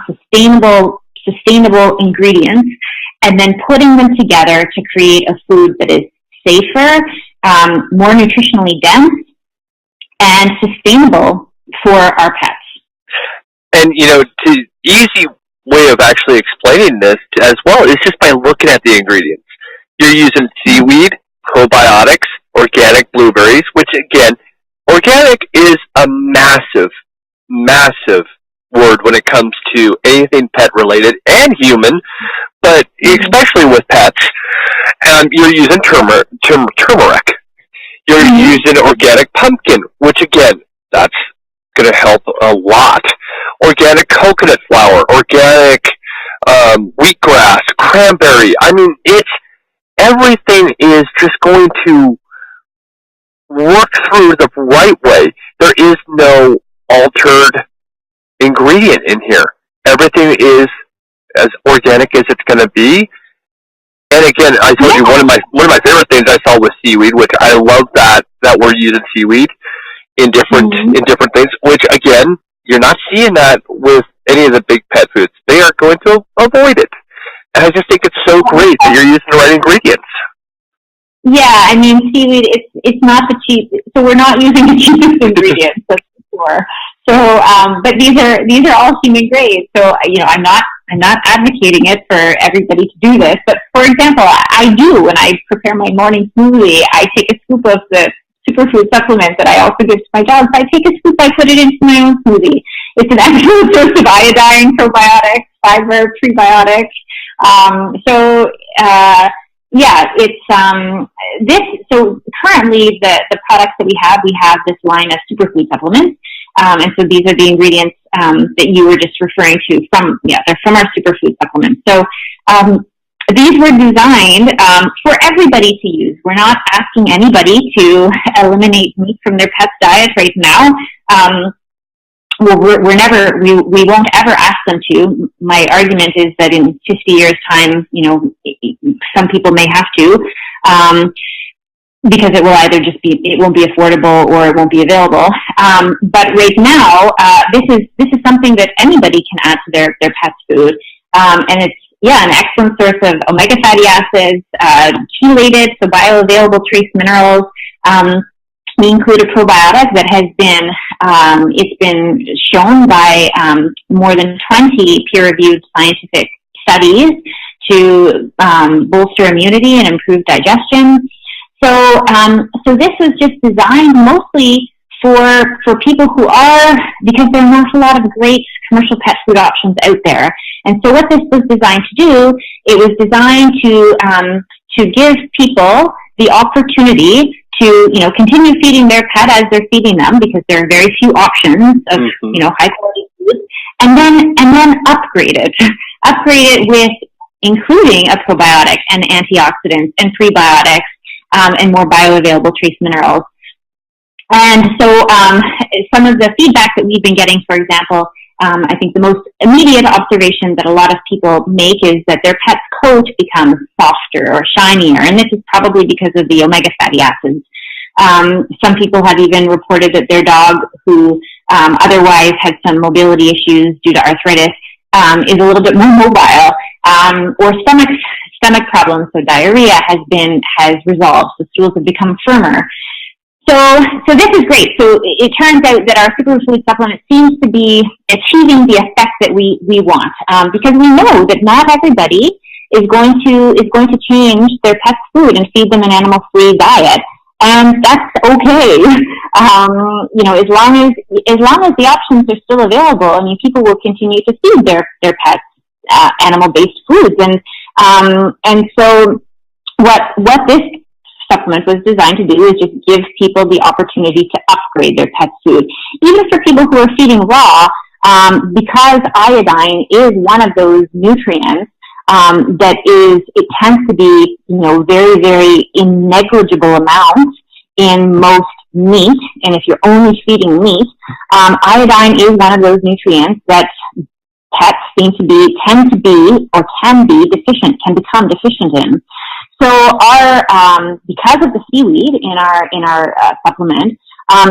sustainable ingredients, and then putting them together to create a food that is safer, more nutritionally dense, and sustainable for our pets. And, the easy way of actually explaining this as well is just by looking at the ingredients. You're using seaweed, probiotics, organic blueberries, which again, organic is a massive, massive word when it comes to anything pet related and human, but especially with pets. You're using turmeric. You're using organic pumpkin, which again, that's going to help a lot. Organic coconut flour, organic wheatgrass, cranberry. I mean, everything is just going to work through the right way. There is no altered ingredient in here. Everything is as organic as it's going to be. And again, I told you one of my favorite things I saw was seaweed, which I love that we're using seaweed in different things. Which again, you're not seeing that with any of the big pet foods. They are going to avoid it. And I just think it's so great that you're using the right ingredients. Yeah, I mean, seaweed, it's not the cheap, so we're not using the cheapest ingredients, that's for sure. So, but these are all human grade. So, I'm not advocating it for everybody to do this. But for example, I do when I prepare my morning smoothie. I take a scoop of the superfood supplement that I also give to my dogs. I take a scoop, I put it into my own smoothie. It's an excellent source of iodine, probiotics, fiber, prebiotics. So currently the products that we have this line of superfood supplements. And so these are the ingredients that you were just referring to they're from our superfood supplements. So these were designed for everybody to use. We're not asking anybody to eliminate meat from their pet's diet right now. We won't ever ask them to. My argument is that in 50 years' time, some people may have to, because it will either it won't be affordable or it won't be available. But right now, this is something that anybody can add to their pet's food, and it's an excellent source of omega fatty acids, chelated, so bioavailable trace minerals. We include a probiotic that has been, it's been shown by more than 20 peer-reviewed scientific studies to bolster immunity and improve digestion. So this was just designed mostly for people who are, because there are not a lot of great commercial pet food options out there. And so what this was designed to do, it was designed to give people the opportunity to, continue feeding their pet as they're feeding them, because there are very few options of, high quality food, and then upgrade it with including a probiotic and antioxidants and prebiotics, and more bioavailable trace minerals. And so, some of the feedback that we've been getting, for example, I think the most immediate observation that a lot of people make is that their pet's coat becomes softer or shinier, and this is probably because of the omega fatty acids. Some people have even reported that their dog, who otherwise had some mobility issues due to arthritis, is a little bit more mobile, or stomach problems, so diarrhea has resolved, so stools have become firmer. So this is great. So it turns out that our superfood supplement seems to be achieving the effect that we want, because we know that not everybody is going to change their pet's food and feed them an animal-free diet, and that's okay. As long as the options are still available, people will continue to feed their pets animal-based foods, and so what this supplement was designed to do is just give people the opportunity to upgrade their pet's food. Even for people who are feeding raw, because iodine is one of those nutrients it tends to be, very, very in negligible amounts in most meat, and if you're only feeding meat, iodine is one of those nutrients that pets tend to be deficient, can become deficient in. So because of the seaweed in our supplement,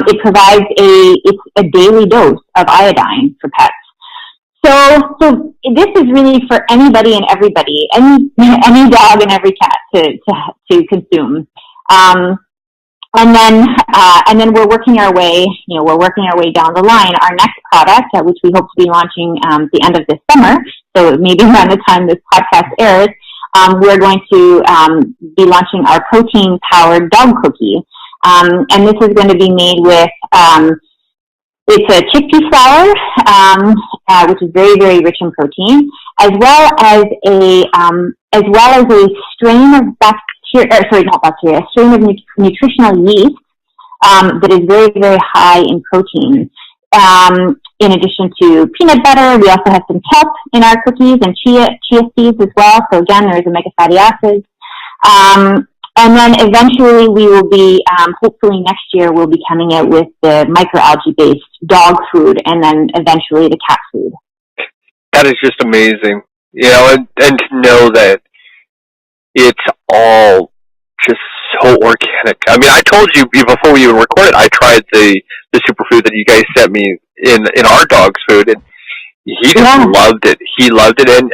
it provides a daily dose of iodine for pets. So this is really for anybody and everybody, any dog and every cat to consume. And then we're working our way down the line. Our next product, which we hope to be launching the end of this summer, so maybe around the time this podcast airs, we're going to be launching our protein-powered dog cookie. And this is going to be made with, it's a chickpea flour, which is very, very rich in protein, as well as a strain of a strain of nutritional yeast that is very, very high in protein. In addition to peanut butter, we also have some kelp in our cookies and chia seeds as well. So again, there's omega fatty acids. And then eventually we will be, hopefully next year, we'll be coming out with the microalgae-based dog food and then eventually the cat food. That is just amazing. And to know that it's all just so organic. I mean, I told you before we even recorded, I tried the superfood that you guys sent me in our dog's food, and he just loved it. He loved it, and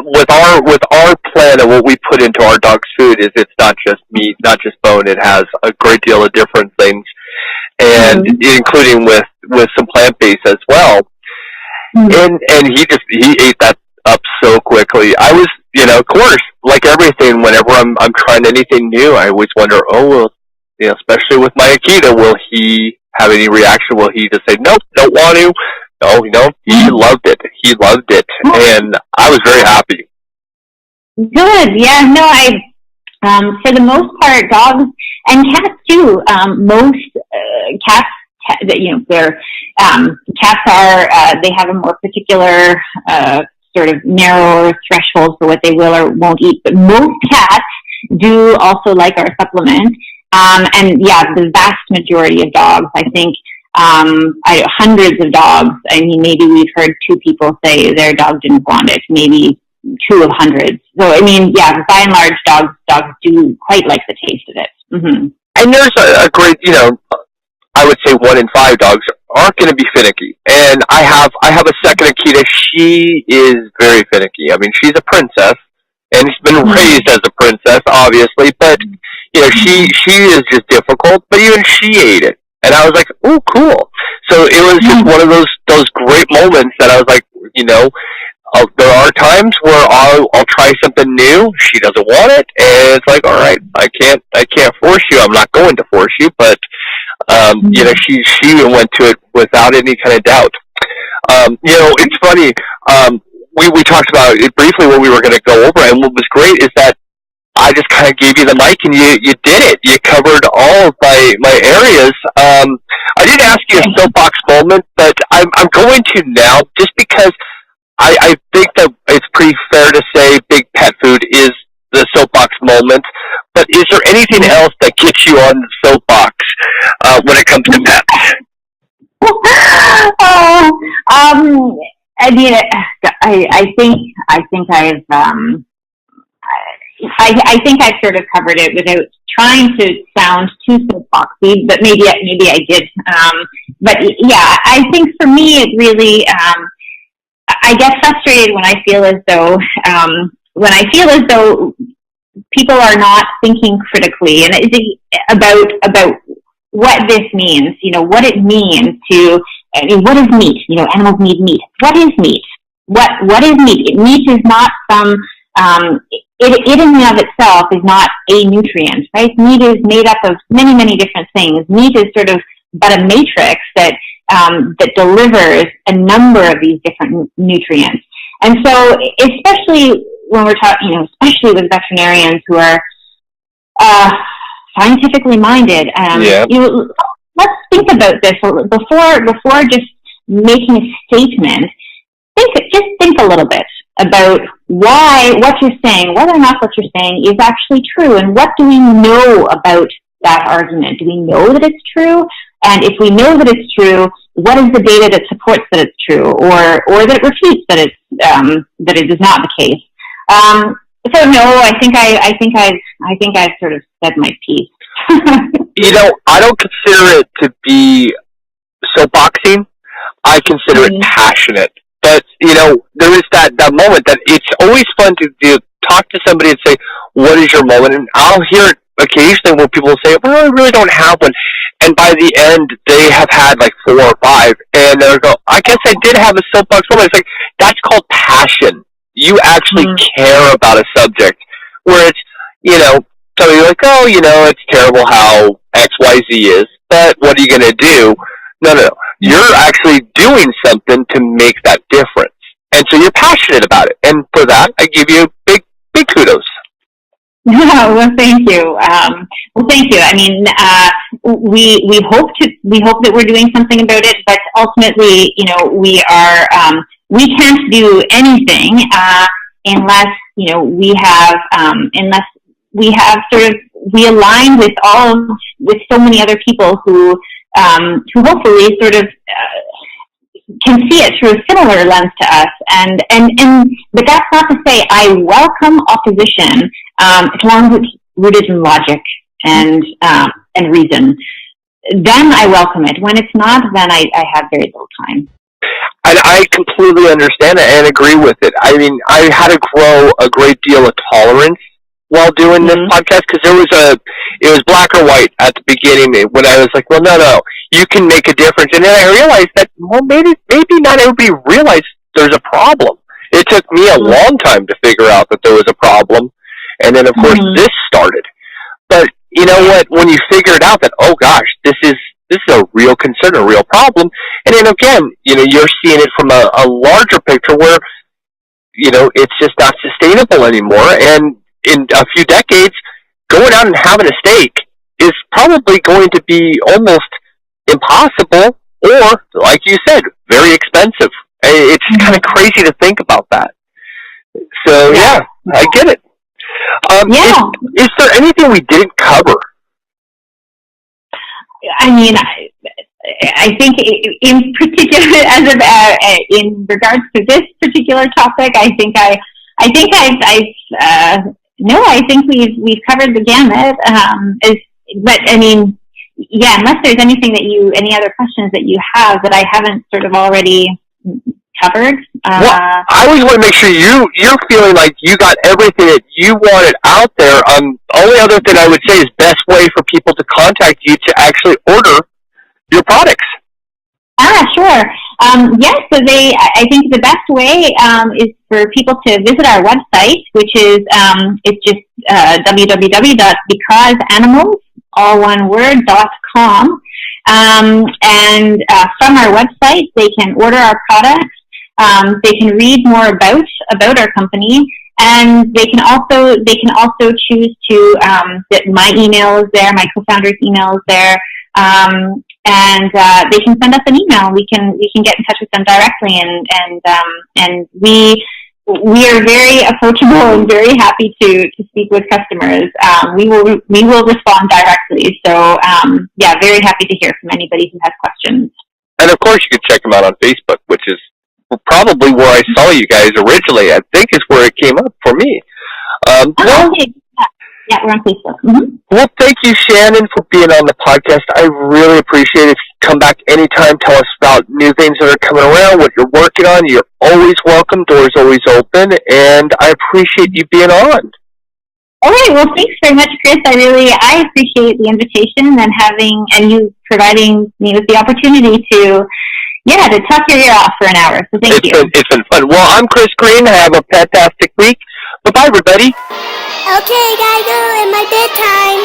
with our plan and what we put into our dog's food is it's not just meat, not just bone. It has a great deal of different things, and including with some plant-based as well. And he ate that up so quickly. I was, of course, like everything, whenever I'm trying anything new, I always wonder, especially with my Akita, will he have any reaction? Will he just say, nope, don't want to? No, he loved it. He loved it, and I was very happy. Good. Yeah. No, for the most part, dogs and cats too. Most cats, cats are they have a more particular sort of narrower thresholds for what they will or won't eat. But most cats do also like our supplement. And yeah, the vast majority of dogs, I think, hundreds of dogs. I mean, maybe we've heard 2 people say their dog didn't want it, maybe 2 of hundreds. So, I mean, yeah, by and large, dogs do quite like the taste of it. Mm-hmm. And there's a great, I would say 1 in 5 dogs aren't going to be finicky. And I have a second Akita. She is very finicky. I mean, she's a princess, and she's been raised as a princess, obviously. But she is just difficult. But even she ate it, and I was like, "Oh, cool!" So it was just one of those great moments that I was like, there are times where I'll try something new. She doesn't want it, and it's like, all right, I can't force you. I'm not going to force you, but she went to it without any kind of doubt. It's funny. We talked about it briefly when we were going to go over, and what was great is that I just kind of gave you the mic, and you did it. You covered all of my areas. I did ask you a soapbox moment, but I'm going to now, just because I think that it's pretty fair to say Big Pet Food is the soapbox moment. But is there anything else that gets you on the soapbox when it comes to pets? I think I've sort of covered it without trying to sound too soapboxy, but maybe I did. But yeah, I think for me it really, I get frustrated when I feel as though people are not thinking critically and about what this means. What it means to. I mean, what is meat? Animals need meat. What is meat? What is meat? Meat is not some. It in and of itself is not a nutrient, right? Meat is made up of many, many different things. Meat is sort of but a matrix that delivers a number of these different nutrients. And so, especially when we're talking, especially with veterinarians who are scientifically minded, let's think about this before just making a statement. Think a little bit about what you're saying, whether or not what you're saying is actually true, and what do we know about that argument? Do we know that it's true? And if we know that it's true, what is the data that supports that it's true, or that it refutes that it is not the case? So no, I think I've sort of said my piece. I don't consider it to be soapboxing. I consider it passionate. But, there is that moment that it's always fun to talk to somebody and say, what is your moment? And I'll hear it occasionally when people say, well, I really don't have one. And by the end, they have had like 4 or 5. And they'll go, I guess I did have a soapbox moment. It's like, that's called passion. You actually care about a subject. Where it's, so you're like, oh, it's terrible how XYZ is. But what are you going to do? No. You're actually doing something to make that difference. And so you're passionate about it. And for that, I give you big kudos. Well, thank you. I mean, we hope that we're doing something about it, but ultimately, we can't do anything, unless we align with so many other people who hopefully sort of can see it through a similar lens to us, but that's not to say I welcome opposition as long as it's rooted in logic and reason. Then I welcome it. When it's not, then I have very little time. And I completely understand it and agree with it. I mean, I had to grow a great deal of tolerance while doing this podcast, because it was black or white at the beginning when I was like, well, no, you can make a difference. And then I realized that, well, maybe not everybody realized there's a problem. It took me a long time to figure out that there was a problem. And then, of course, this started. But you know what? When you figure it out that, oh gosh, this is a real concern, a real problem. And then again, you're seeing it from a larger picture where, it's just not sustainable anymore. And in a few decades, going out and having a steak is probably going to be almost impossible, or, like you said, very expensive. It's kind of crazy to think about that. So, yeah, I get it. Is there anything we didn't cover? I mean, I think in particular, as of in regards to this particular topic, I think we've covered the gamut. But I mean, yeah, unless there's any other questions that you have that I haven't sort of already covered. Well, I always want to make sure you're feeling like you got everything that you wanted out there. Only other thing I would say is best way for people to contact you to actually order your products. Sure. So I think the best way is for people to visit our website, which is it's just www.becauseanimals.com. And from our website, they can order our products. They can read more about our company, and they can also choose to my email is there, my co-founder's email is there, and they can send us an email. We can get in touch with them directly, and we are very approachable and very happy to speak with customers. We will respond directly. So very happy to hear from anybody who has questions. And of course, you can check them out on Facebook, which is probably where I saw you guys originally. I think is where it came up for me. Yeah, we're on Facebook. Mm-hmm. Well, thank you, Shannon, for being on the podcast. I really appreciate it. If you come back anytime, tell us about new things that are coming around, what you're working on. You're always welcome. Doors always open. And I appreciate you being on. All right. Well, thanks very much, Chris. I appreciate the invitation and you providing me with the opportunity to talk your ear off for an hour. So thank you. It's been fun. Well, I'm Chris Green. Have a fantastic week. Bye-bye, everybody. Okay, gotta go in my bedtime.